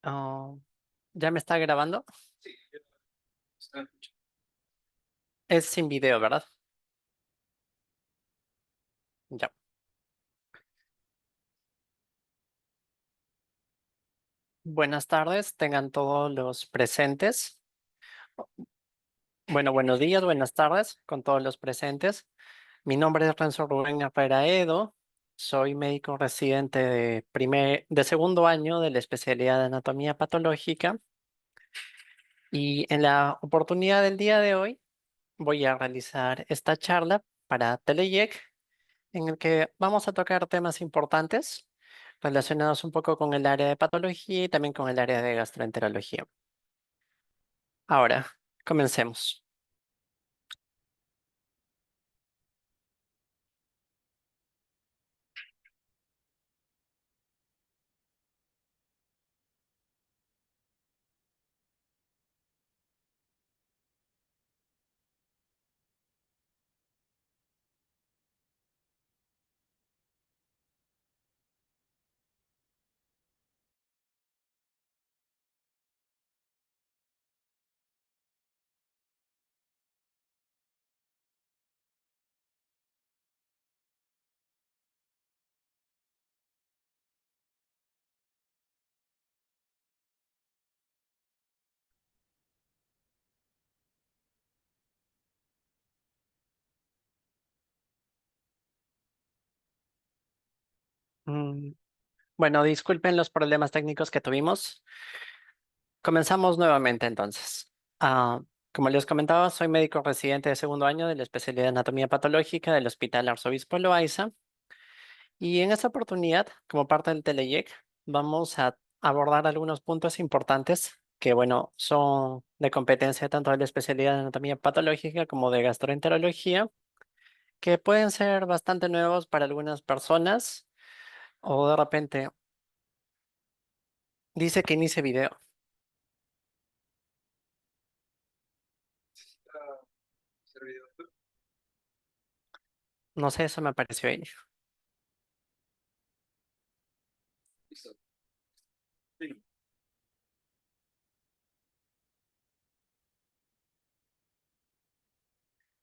Oh, ¿ya me está grabando? Sí, está escuchando. Es sin video, ¿verdad? Ya. Buenas tardes, tengan todos los presentes. Bueno, buenos días, buenas tardes con todos los presentes. Mi nombre es Renzo Rubén Herrera Edo. Soy médico residente de segundo año de la especialidad de anatomía patológica y en la oportunidad del día de hoy voy a realizar esta charla para Teleyec en el que vamos a tocar temas importantes relacionados un poco con el área de patología y también con el área de gastroenterología. Ahora, comencemos. Mm, Bueno, disculpen los problemas técnicos que tuvimos. Comenzamos nuevamente entonces. Como les comentaba, soy médico residente de segundo año de la especialidad de anatomía patológica del Hospital Arzobispo Loaiza. Y en esta oportunidad, como parte del Teleyec, vamos a abordar algunos puntos importantes que, bueno, son de competencia tanto de la especialidad de anatomía patológica como de gastroenterología, que pueden ser bastante nuevos para algunas personas o de repente dice que inicie video. Necesita servidor. No sé, eso me pareció ahí. Listo. Sí.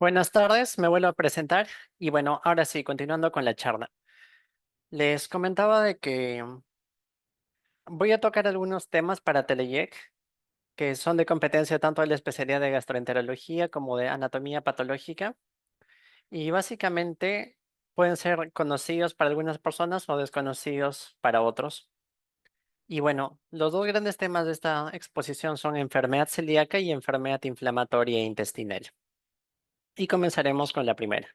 Buenas tardes, me vuelvo a presentar y bueno, ahora sí, continuando con la charla. Les comentaba de que voy a tocar algunos temas para Teleyec que son de competencia tanto de la especialidad de gastroenterología como de anatomía patológica y básicamente pueden ser conocidos para algunas personas o desconocidos para otros. Y bueno, los dos grandes temas de esta exposición son enfermedad celíaca y enfermedad inflamatoria intestinal. Y comenzaremos con la primera.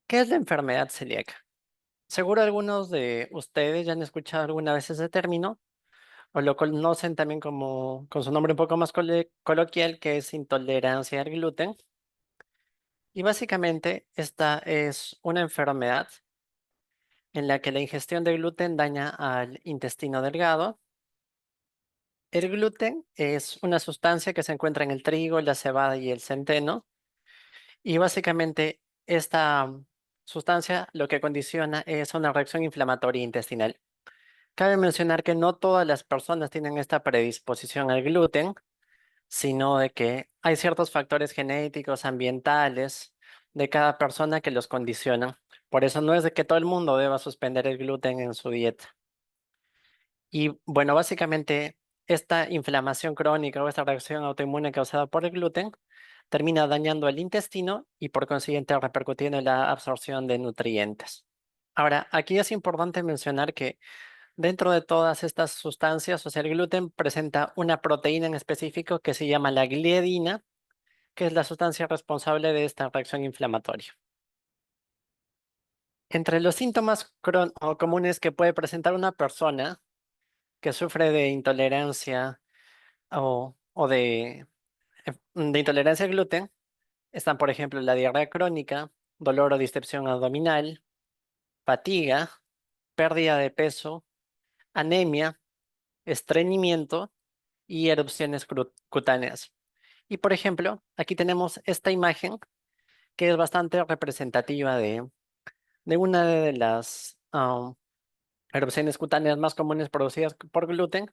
¿Qué es la enfermedad celíaca? Seguro algunos de ustedes ya han escuchado alguna vez ese término o lo conocen también como con su nombre un poco más coloquial, que es intolerancia al gluten. Y básicamente esta es una enfermedad en la que la ingestión de gluten daña al intestino delgado. El gluten es una sustancia que se encuentra en el trigo, la cebada y el centeno. Y básicamente esta sustancia lo que condiciona es una reacción inflamatoria intestinal. Cabe mencionar que no todas las personas tienen esta predisposición al gluten, sino de que hay ciertos factores genéticos, ambientales de cada persona que los condicionan. Por eso no es de que todo el mundo deba suspender el gluten en su dieta. Y bueno, básicamente esta inflamación crónica o esta reacción autoinmune causada por el gluten termina dañando el intestino y por consiguiente repercutiendo en la absorción de nutrientes. Ahora, aquí es importante mencionar que dentro de todas estas sustancias, o sea, el gluten presenta una proteína en específico que se llama la gliadina, que es la sustancia responsable de esta reacción inflamatoria. Entre los síntomas o comunes que puede presentar una persona que sufre de intolerancia o de intolerancia al gluten, están, por ejemplo, la diarrea crónica, dolor o distensión abdominal, fatiga, pérdida de peso, anemia, estreñimiento y erupciones cutáneas. Y, por ejemplo, aquí tenemos esta imagen que es bastante representativa de una de las erupciones cutáneas más comunes producidas por gluten,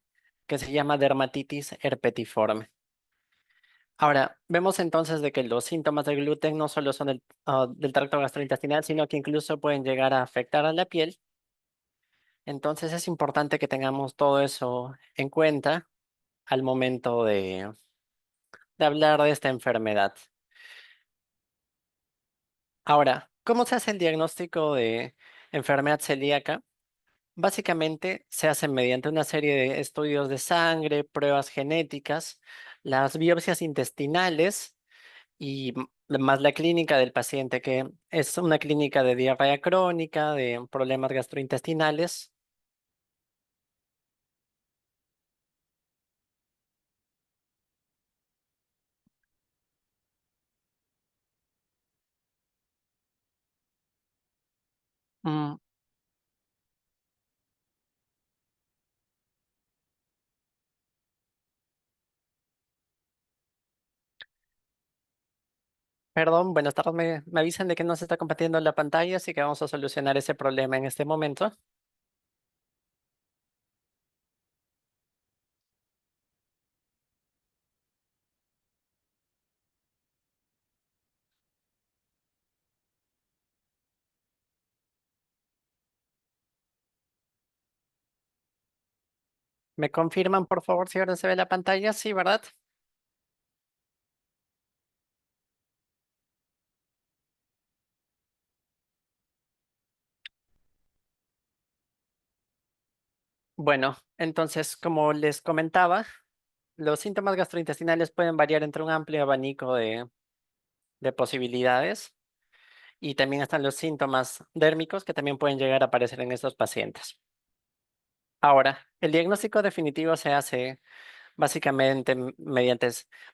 que se llama dermatitis herpetiforme. Ahora, vemos entonces de que los síntomas del gluten no solo son del tracto gastrointestinal, sino que incluso pueden llegar a afectar a la piel. Entonces es importante que tengamos todo eso en cuenta al momento de hablar de esta enfermedad. Ahora, ¿cómo se hace el diagnóstico de enfermedad celíaca? Básicamente se hace mediante una serie de estudios de sangre, pruebas genéticas, las biopsias intestinales y más la clínica del paciente, que es una clínica de diarrea crónica, de problemas gastrointestinales. Mm, Perdón, buenas tardes. Me avisan de que no se está compartiendo la pantalla, así que vamos a solucionar ese problema en este momento. ¿Me confirman, por favor, si ahora se ve la pantalla? Sí, ¿verdad? Bueno, entonces, como les comentaba, los síntomas gastrointestinales pueden variar entre un amplio abanico de posibilidades y también están los síntomas dérmicos que también pueden llegar a aparecer en estos pacientes. Ahora, el diagnóstico definitivo se hace básicamente mediante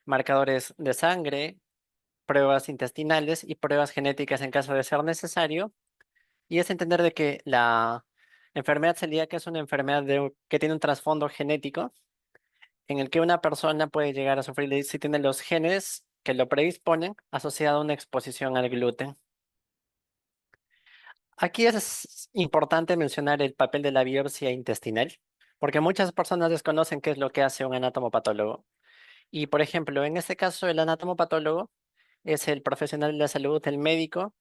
marcadores de sangre, pruebas intestinales y pruebas genéticas en caso de ser necesario, y es entender de que la enfermedad celíaca es una enfermedad que tiene un trasfondo genético en el que una persona puede llegar a sufrir si tiene los genes que lo predisponen asociado a una exposición al gluten. Aquí es importante mencionar el papel de la biopsia intestinal, porque muchas personas desconocen qué es lo que hace un anatomopatólogo. Y, por ejemplo, en este caso, el anatomopatólogo es el profesional de la salud, el médico,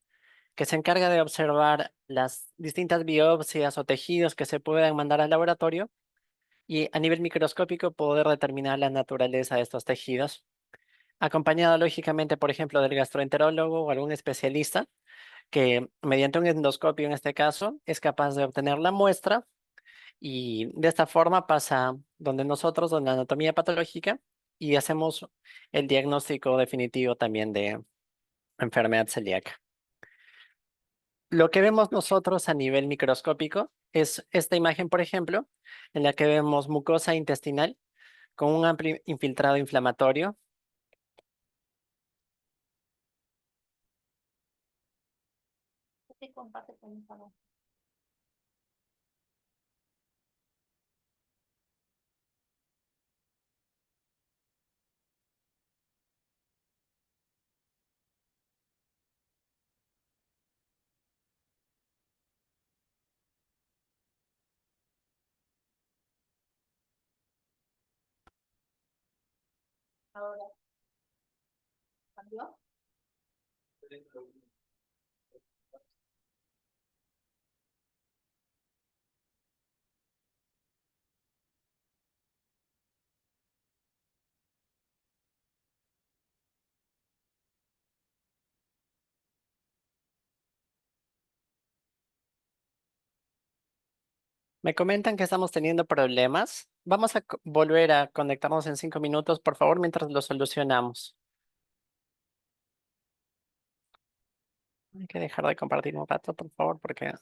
que se encarga de observar las distintas biopsias o tejidos que se puedan mandar al laboratorio y a nivel microscópico poder determinar la naturaleza de estos tejidos, acompañado lógicamente, por ejemplo, del gastroenterólogo o algún especialista que mediante un endoscopio en este caso es capaz de obtener la muestra y de esta forma pasa donde nosotros, donde la anatomía patológica, y hacemos el diagnóstico definitivo también de enfermedad celíaca. Lo que vemos nosotros a nivel microscópico es esta imagen, por ejemplo, en la que vemos mucosa intestinal con un amplio infiltrado inflamatorio. Me comentan que estamos teniendo problemas. Vamos a volver a conectarnos en 5 minutos, por favor, mientras lo solucionamos. Hay que dejar de compartir un rato, por favor, porque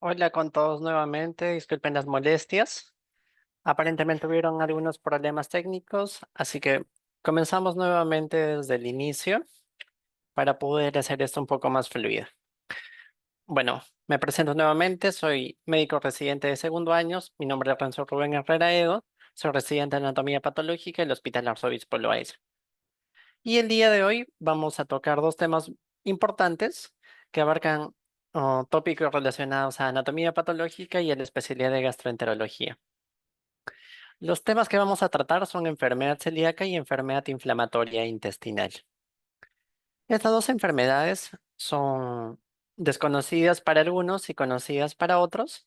Hola con todos nuevamente, disculpen las molestias. Aparentemente hubieron algunos problemas técnicos, así que comenzamos nuevamente desde el inicio para poder hacer esto un poco más fluido. Bueno, me presento nuevamente, soy médico residente de segundo año, mi nombre es Renzo Rubén Herrera Edo, soy residente de anatomía patológica del Hospital Arzobispo Loaiza. Y el día de hoy vamos a tocar dos temas importantes que abarcan tópicos relacionados a anatomía patológica y a la especialidad de gastroenterología. Los temas que vamos a tratar son enfermedad celíaca y enfermedad inflamatoria intestinal. Estas dos enfermedades son desconocidas para algunos y conocidas para otros,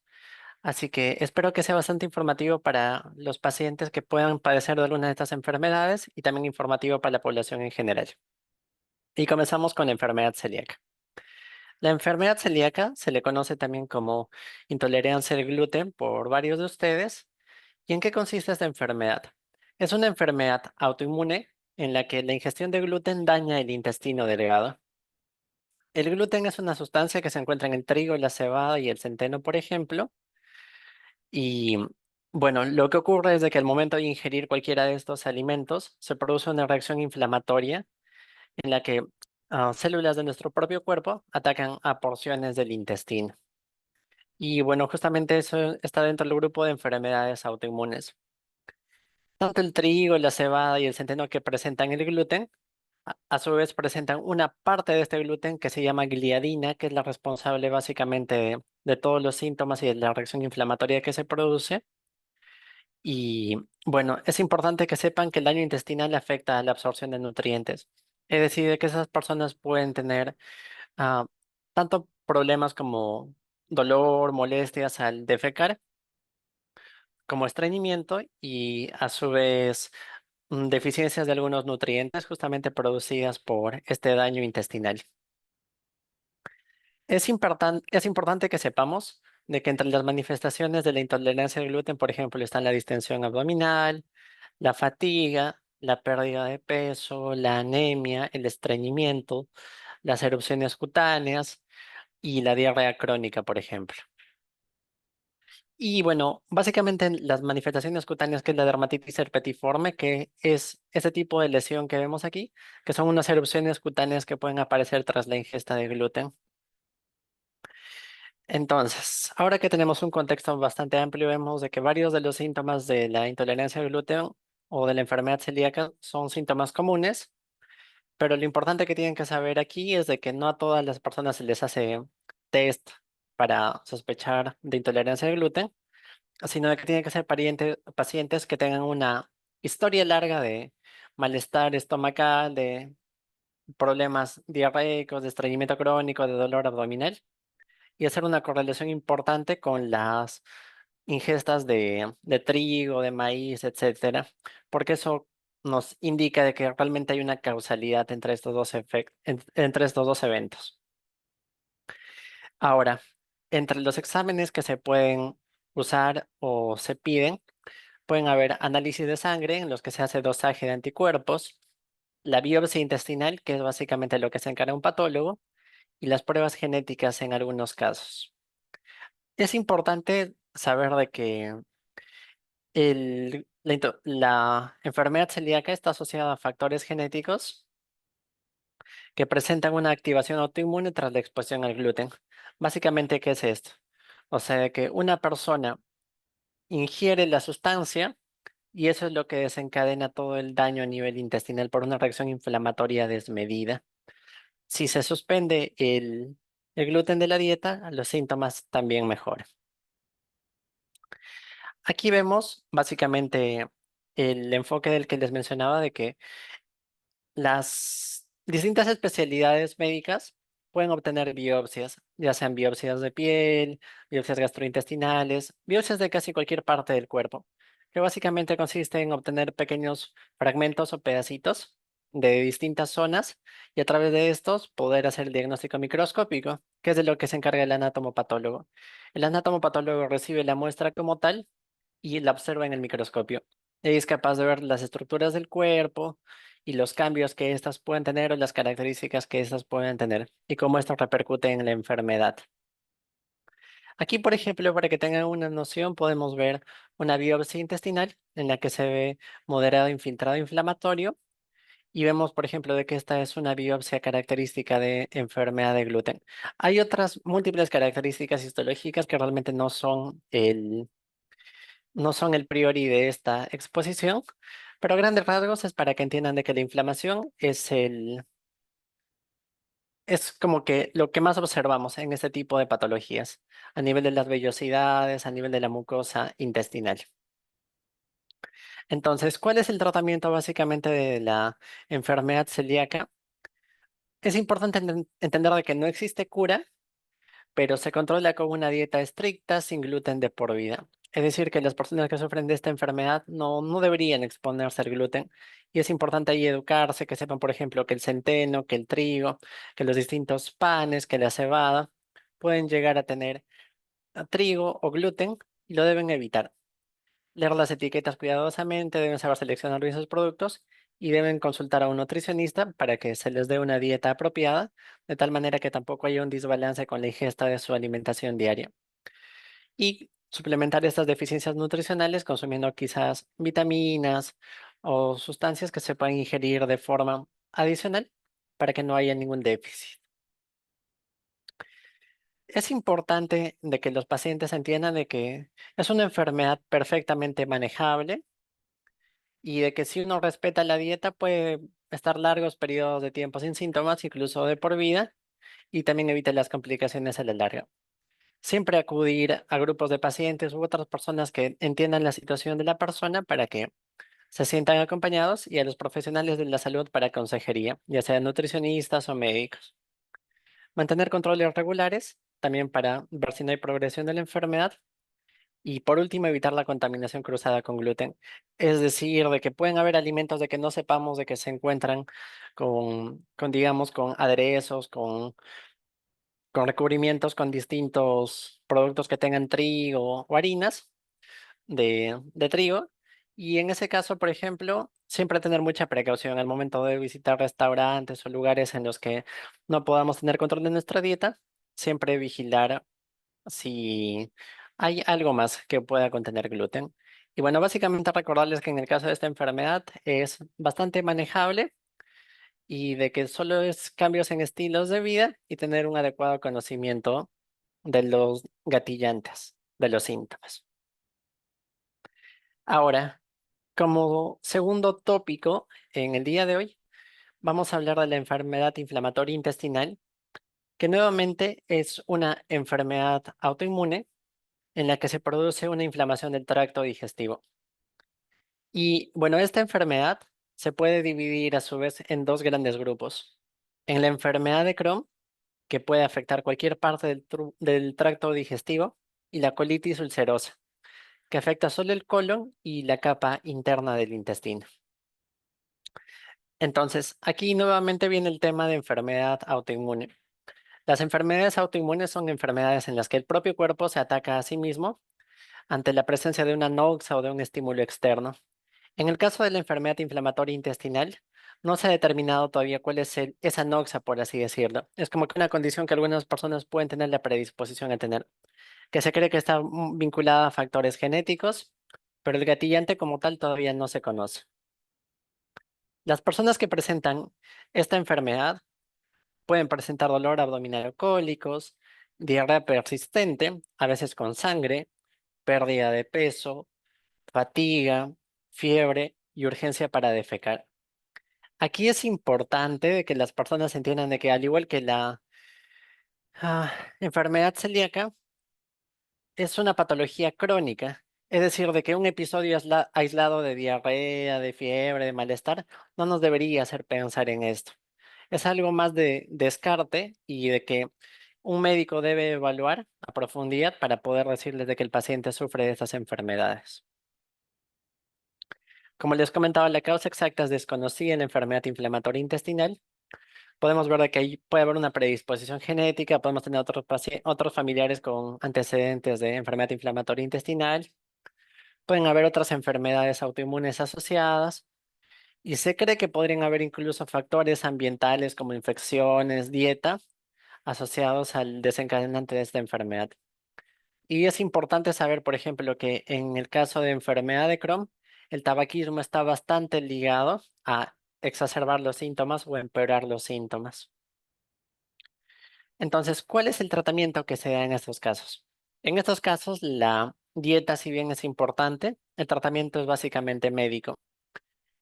así que espero que sea bastante informativo para los pacientes que puedan padecer de alguna de estas enfermedades y también informativo para la población en general. Y comenzamos con la enfermedad celíaca. La enfermedad celíaca se le conoce también como intolerancia al gluten por varios de ustedes. ¿Y en qué consiste esta enfermedad? Es una enfermedad autoinmune en la que la ingestión de gluten daña el intestino delgado. El gluten es una sustancia que se encuentra en el trigo, la cebada y el centeno, por ejemplo. Y bueno, lo que ocurre es de que al momento de ingerir cualquiera de estos alimentos se produce una reacción inflamatoria en la que células de nuestro propio cuerpo atacan a porciones del intestino. Y bueno, justamente eso está dentro del grupo de enfermedades autoinmunes. Tanto el trigo, la cebada y el centeno que presentan el gluten, a su vez presentan una parte de este gluten que se llama gliadina, que es la responsable básicamente de todos los síntomas y de la reacción inflamatoria que se produce. Y bueno, es importante que sepan que el daño intestinal afecta a la absorción de nutrientes. Es decir, de que esas personas pueden tener ah, tanto problemas como dolor, molestias al defecar, como estreñimiento y a su vez deficiencias de algunos nutrientes justamente producidas por este daño intestinal. Es importante que sepamos de que entre las manifestaciones de la intolerancia al gluten, por ejemplo, están la distensión abdominal, la fatiga, la pérdida de peso, la anemia, el estreñimiento, las erupciones cutáneas y la diarrea crónica, por ejemplo. Y bueno, básicamente las manifestaciones cutáneas, que es la dermatitis herpetiforme, que es ese tipo de lesión que vemos aquí, que son unas erupciones cutáneas que pueden aparecer tras la ingesta de gluten. Entonces, ahora que tenemos un contexto bastante amplio, vemos de que varios de los síntomas de la intolerancia al gluten o de la enfermedad celíaca son síntomas comunes, pero lo importante que tienen que saber aquí es de que no a todas las personas se les hace test para sospechar de intolerancia al gluten, sino de que tienen que ser pacientes que tengan una historia larga de malestar estomacal, de problemas diarreicos, de estreñimiento crónico, de dolor abdominal, y hacer una correlación importante con las ingestas de trigo, de maíz, etcétera, porque eso nos indica de que realmente hay una causalidad entre estos dos entre estos dos eventos. Ahora, entre los exámenes que se pueden usar o se piden, pueden haber análisis de sangre en los que se hace dosaje de anticuerpos, la biopsia intestinal, que es básicamente lo que se encarga un patólogo, y las pruebas genéticas en algunos casos. Es importante saber de que la enfermedad celíaca está asociada a factores genéticos que presentan una activación autoinmune tras la exposición al gluten. Básicamente, ¿qué es esto? O sea, que una persona ingiere la sustancia y eso es lo que desencadena todo el daño a nivel intestinal por una reacción inflamatoria desmedida. Si se suspende el gluten de la dieta, los síntomas también mejoran. Aquí vemos básicamente el enfoque del que les mencionaba de que las distintas especialidades médicas pueden obtener biopsias, ya sean biopsias de piel, biopsias gastrointestinales, biopsias de casi cualquier parte del cuerpo, que básicamente consiste en obtener pequeños fragmentos o pedacitos de distintas zonas y a través de estos poder hacer el diagnóstico microscópico, que es de lo que se encarga el anatomopatólogo. El anatomopatólogo recibe la muestra como tal y la observa en el microscopio. Y es capaz de ver las estructuras del cuerpo y los cambios que éstas pueden tener o las características que éstas pueden tener y cómo esto repercute en la enfermedad. Aquí, por ejemplo, para que tengan una noción, podemos ver una biopsia intestinal en la que se ve moderado infiltrado inflamatorio y vemos, por ejemplo, de que esta es una biopsia característica de enfermedad de gluten. Hay otras múltiples características histológicas que realmente no son el priori de esta exposición, pero a grandes rasgos es para que entiendan de que la inflamación es como que lo que más observamos en este tipo de patologías, a nivel de las vellosidades, a nivel de la mucosa intestinal. Entonces, ¿cuál es el tratamiento básicamente de la enfermedad celíaca? Es importante entender de que no existe cura, pero se controla con una dieta estricta sin gluten de por vida. Es decir, que las personas que sufren de esta enfermedad no deberían exponerse al gluten. Y es importante ahí educarse, que sepan, por ejemplo, que el centeno, que el trigo, que los distintos panes, que la cebada pueden llegar a tener trigo o gluten y lo deben evitar. Leer las etiquetas cuidadosamente, deben saber seleccionar bien sus productos y deben consultar a un nutricionista para que se les dé una dieta apropiada, de tal manera que tampoco haya un desbalance con la ingesta de su alimentación diaria. Y suplementar estas deficiencias nutricionales consumiendo quizás vitaminas o sustancias que se puedan ingerir de forma adicional para que no haya ningún déficit. Es importante de que los pacientes entiendan de que es una enfermedad perfectamente manejable y de que si uno respeta la dieta puede estar largos periodos de tiempo sin síntomas, incluso de por vida, y también evita las complicaciones a la larga. Siempre acudir a grupos de pacientes u otras personas que entiendan la situación de la persona para que se sientan acompañados y a los profesionales de la salud para consejería, ya sean nutricionistas o médicos. Mantener controles regulares, también para ver si no hay progresión de la enfermedad. Y por último, evitar la contaminación cruzada con gluten. Es decir, de que pueden haber alimentos de que no sepamos de que se encuentran digamos, con aderezos, con recubrimientos, con distintos productos que tengan trigo o harinas de trigo. Y en ese caso, por ejemplo, siempre tener mucha precaución al momento de visitar restaurantes o lugares en los que no podamos tener control de nuestra dieta. Siempre vigilar si hay algo más que pueda contener gluten. Y bueno, básicamente recordarles que en el caso de esta enfermedad es bastante manejable y de que solo es cambios en estilos de vida y tener un adecuado conocimiento de los gatillantes, de los síntomas. Ahora, como segundo tópico en el día de hoy, vamos a hablar de la enfermedad inflamatoria intestinal, que nuevamente es una enfermedad autoinmune en la que se produce una inflamación del tracto digestivo. Y bueno, esta enfermedad se puede dividir a su vez en dos grandes grupos. En la enfermedad de Crohn, que puede afectar cualquier parte del tracto digestivo, y la colitis ulcerosa, que afecta solo el colon y la capa interna del intestino. Entonces, aquí nuevamente viene el tema de enfermedad autoinmune. Las enfermedades autoinmunes son enfermedades en las que el propio cuerpo se ataca a sí mismo ante la presencia de una noxa o de un estímulo externo. En el caso de la enfermedad inflamatoria intestinal, no se ha determinado todavía cuál es esa noxa, por así decirlo. Es como que una condición que algunas personas pueden tener la predisposición a tener, que se cree que está vinculada a factores genéticos, pero el gatillante como tal todavía no se conoce. Las personas que presentan esta enfermedad pueden presentar dolor abdominal o cólicos, diarrea persistente, a veces con sangre, pérdida de peso, fatiga, fiebre y urgencia para defecar. Aquí es importante de que las personas entiendan de que al igual que la ah, enfermedad celíaca, es una patología crónica. Es decir, de que un episodio aislado de diarrea, de fiebre, de malestar, no nos debería hacer pensar en esto. Es algo más de descarte y de que un médico debe evaluar a profundidad para poder decirles de que el paciente sufre de estas enfermedades. Como les comentaba, la causa exacta es desconocida en la enfermedad inflamatoria intestinal. Podemos ver de que ahí puede haber una predisposición genética, podemos tener otros familiares con antecedentes de enfermedad inflamatoria intestinal, pueden haber otras enfermedades autoinmunes asociadas y se cree que podrían haber incluso factores ambientales como infecciones, dieta, asociados al desencadenante de esta enfermedad. Y es importante saber, por ejemplo, que en el caso de enfermedad de Crohn, el tabaquismo está bastante ligado a exacerbar los síntomas o empeorar los síntomas. Entonces, ¿cuál es el tratamiento que se da en estos casos? En estos casos, la dieta, si bien es importante, el tratamiento es básicamente médico.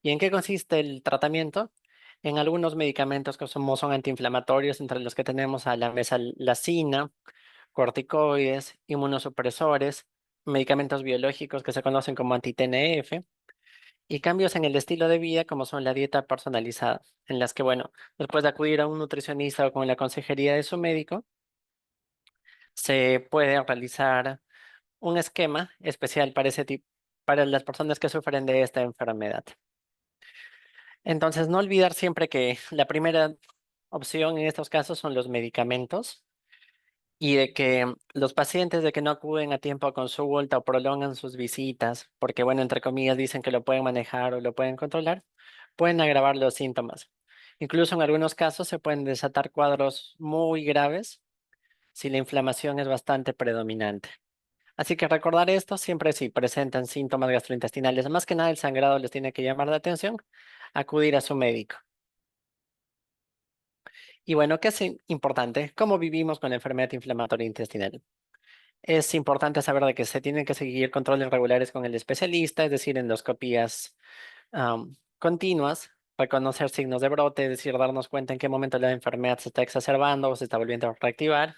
¿Y en qué consiste el tratamiento? En algunos medicamentos que son antiinflamatorios, entre los que tenemos a la mesalazina, corticoides, inmunosupresores, medicamentos biológicos que se conocen como anti-TNF, y cambios en el estilo de vida como son la dieta personalizada, en las que, bueno, después de acudir a un nutricionista o con la consejería de su médico, se puede realizar un esquema especial para ese tipo, para las personas que sufren de esta enfermedad. Entonces, no olvidar siempre que la primera opción en estos casos son los medicamentos y de que los pacientes de que no acuden a tiempo a consulta o prolongan sus visitas, porque bueno, entre comillas dicen que lo pueden manejar o lo pueden controlar, pueden agravar los síntomas. Incluso en algunos casos se pueden desatar cuadros muy graves si la inflamación es bastante predominante. Así que recordar esto, siempre si presentan síntomas gastrointestinales, más que nada el sangrado les tiene que llamar la atención, acudir a su médico. Y bueno, ¿qué es importante? ¿Cómo vivimos con la enfermedad inflamatoria intestinal? Es importante saber de que se tienen que seguir controles regulares con el especialista, es decir, endoscopías continuas, reconocer signos de brote, es decir, darnos cuenta en qué momento la enfermedad se está exacerbando o se está volviendo a reactivar,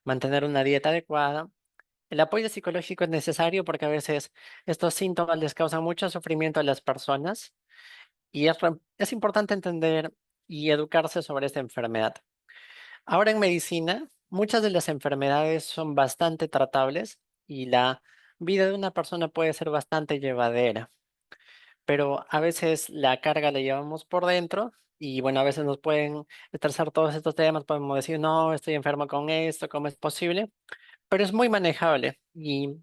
mantener una dieta adecuada. El apoyo psicológico es necesario porque a veces estos síntomas les causan mucho sufrimiento a las personas y es importante entender y educarse sobre esta enfermedad. Ahora en medicina, muchas de las enfermedades son bastante tratables y la vida de una persona puede ser bastante llevadera, pero a veces la carga la llevamos por dentro y bueno, a veces nos pueden estresar todos estos temas, podemos decir, no, estoy enfermo con esto, ¿cómo es posible? Pero es muy manejable y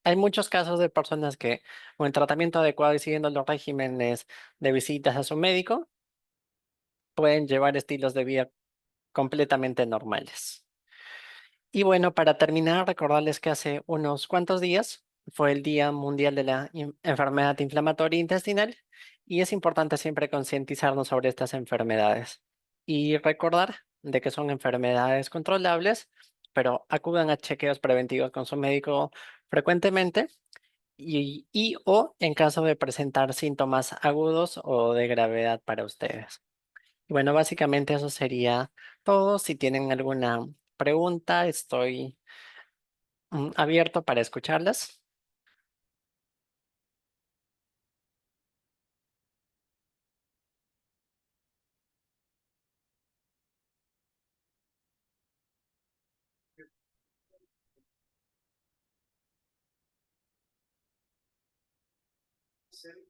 hay muchos casos de personas que con el tratamiento adecuado y siguiendo los regímenes de visitas a su médico pueden llevar estilos de vida completamente normales. Y bueno, para terminar, recordarles que hace unos cuantos días fue el Día Mundial de la Enfermedad Inflamatoria Intestinal y es importante siempre concientizarnos sobre estas enfermedades y recordar de que son enfermedades controlables, pero acudan a chequeos preventivos con su médico frecuentemente y o en caso de presentar síntomas agudos o de gravedad para ustedes. Y bueno, básicamente eso sería todo. Si tienen alguna pregunta, estoy abierto para escucharlas.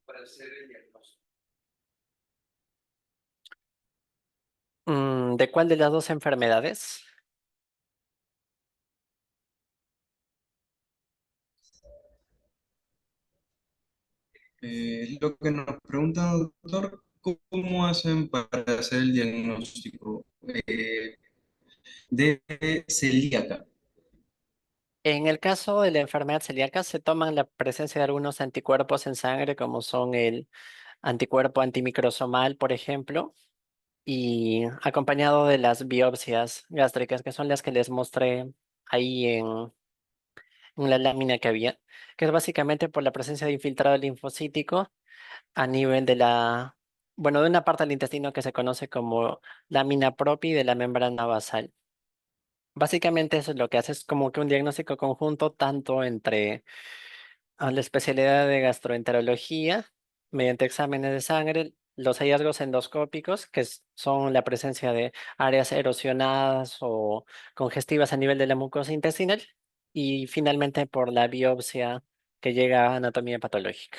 Para hacer el diagnóstico. ¿De cuál de las dos enfermedades? Lo que nos pregunta, doctor, ¿cómo hacen para hacer el diagnóstico de celíaca? En el caso de la enfermedad celíaca, se toman la presencia de algunos anticuerpos en sangre, como son el anticuerpo antimicrosomal, por ejemplo, y acompañado de las biopsias gástricas, que son las que les mostré ahí en la lámina que había, que es básicamente por la presencia de infiltrado linfocítico a nivel de bueno, de una parte del intestino que se conoce como lámina propia y de la membrana basal. Básicamente eso es lo que hace, es como que un diagnóstico conjunto tanto entre la especialidad de gastroenterología, mediante exámenes de sangre, los hallazgos endoscópicos, que son la presencia de áreas erosionadas o congestivas a nivel de la mucosa intestinal, y finalmente por la biopsia que llega a anatomía patológica.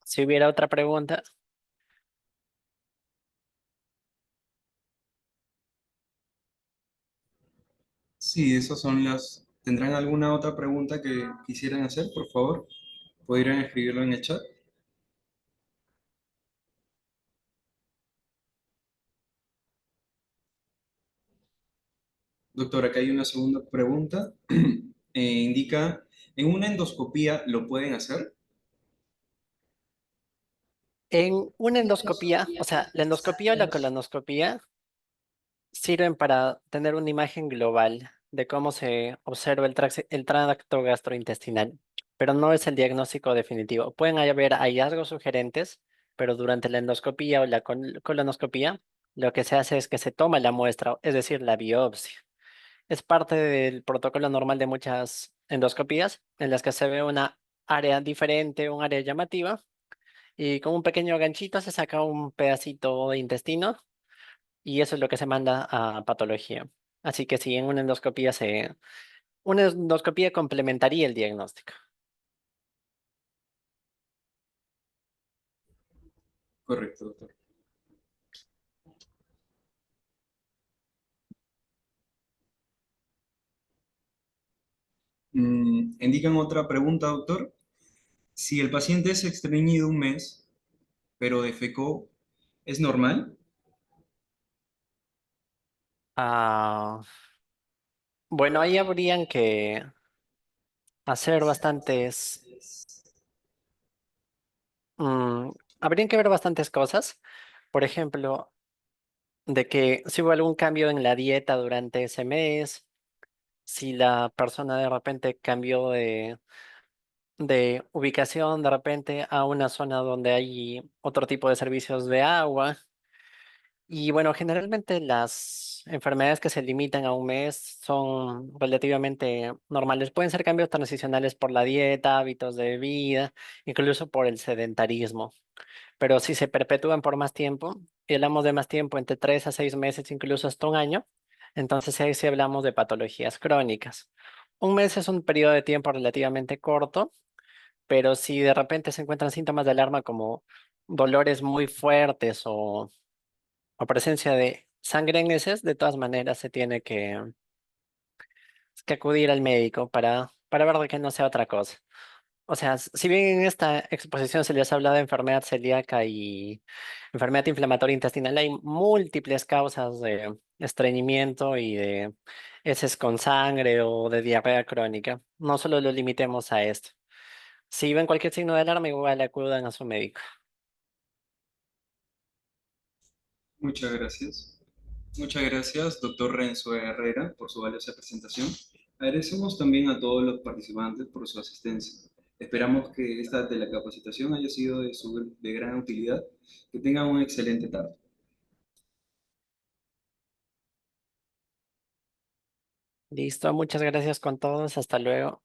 Si hubiera otra pregunta. Sí, esas son las. ¿Tendrán alguna otra pregunta que quisieran hacer, por favor? ¿Podrían escribirlo en el chat? Doctor, acá hay una segunda pregunta. Indica, ¿en una endoscopía lo pueden hacer? En una endoscopía, o sea, la endoscopía o la colonoscopía sirven para tener una imagen global de cómo se observa el tracto gastrointestinal, pero no es el diagnóstico definitivo. Pueden haber hallazgos sugerentes, pero durante la endoscopía o la colonoscopía, lo que se hace es que se toma la muestra, es decir, la biopsia. Es parte del protocolo normal de muchas endoscopías en las que se ve una área diferente, un área llamativa, y con un pequeño ganchito se saca un pedacito de intestino y eso es lo que se manda a patología. Así que sí, en una endoscopía complementaría el diagnóstico. Correcto, doctor. Indican otra pregunta, doctor. Si el paciente es estreñido un mes, pero defecó, ¿es normal? Ah, bueno, ahí habrían que hacer mm, habrían que ver bastantes cosas. Por ejemplo, de que si hubo algún cambio en la dieta durante ese mes, si la persona de repente cambió de ubicación de repente a una zona donde hay otro tipo de servicios de agua. Y bueno, generalmente las enfermedades que se limitan a un mes son relativamente normales. Pueden ser cambios transicionales por la dieta, hábitos de vida, incluso por el sedentarismo. Pero si se perpetúan por más tiempo, y hablamos de más tiempo, entre 3 a 6 meses, incluso hasta un año, entonces ahí sí hablamos de patologías crónicas. Un mes es un periodo de tiempo relativamente corto, pero si de repente se encuentran síntomas de alarma como dolores muy fuertes o presencia de sangre en heces, de todas maneras se tiene que acudir al médico para ver de que no sea otra cosa. O sea, si bien en esta exposición se les habla de enfermedad celíaca y enfermedad inflamatoria intestinal, hay múltiples causas de estreñimiento y de heces con sangre o de diarrea crónica. No solo lo limitemos a esto. Si ven cualquier signo de alarma, igual acudan a su médico. Muchas gracias. Muchas gracias, doctor Renzo Herrera, por su valiosa presentación. Agradecemos también a todos los participantes por su asistencia. Esperamos que esta telecapacitación haya sido de gran utilidad. Que tengan una excelente tarde. Listo, muchas gracias con todos. Hasta luego.